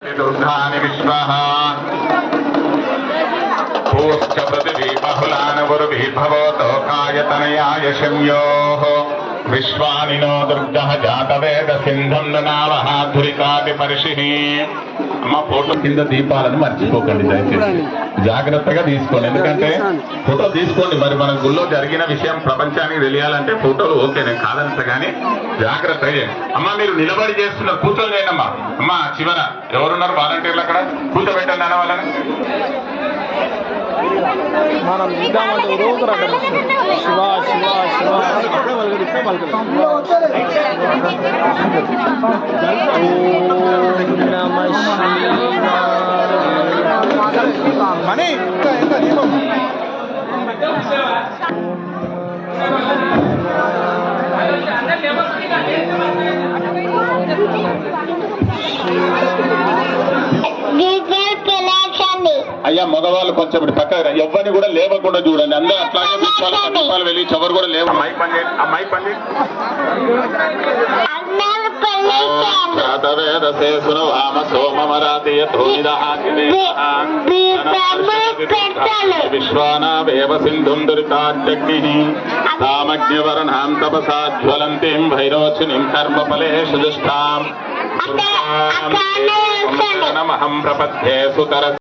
दुर्गानि विश्वः पूश्च पृथिवी बहुलानवरुभिः भवतोकाय तनयाय शम्योः विश्वानि नो दुर्गः जातवेद सिन्धं ननावहाधुरिकाति पर्षिः అమ్మ ఫోటో కింద దీపాలను మర్చిపోకండి దయచేసి జాగ్రత్తగా తీసుకోండి ఎందుకంటే ఫోటో తీసుకోండి మరి మన గుళ్ళో జరిగిన విషయం ప్రపంచానికి తెలియాలంటే ఫోటోలు ఓకే నేను కాదంట కానీ జాగ్రత్తగా అమ్మ మీరు నిలబడి చేస్తున్నారు కూర్చొని చేయండి అమ్మా అమ్మ చివర ఎవరున్నారు వాలంటీర్లు అక్కడ కూర్చోబెట్టండి అన్న వాళ్ళని మనం ఇద్దామంటే రోజు శివ శివ శివ మనీ ఎంత దీపం అయ్యా మగవాళ్ళు కొంచెం పక్క ఎవరిని కూడా లేవకుండా చూడండి అందరూ అట్లాగే దీపాలు వెళ్ళి ఎవరు కూడా లేవు అమ్మాయి పని అమ్మాయి పని విశ్వానావేవ సింధుం దురితాగ్ని సామజ్ఞవర్ణాం తపసాజ్వలంతిం భైరోచినిం కర్మఫలేషు దుష్టాం నమః ప్రపద్యే సుతర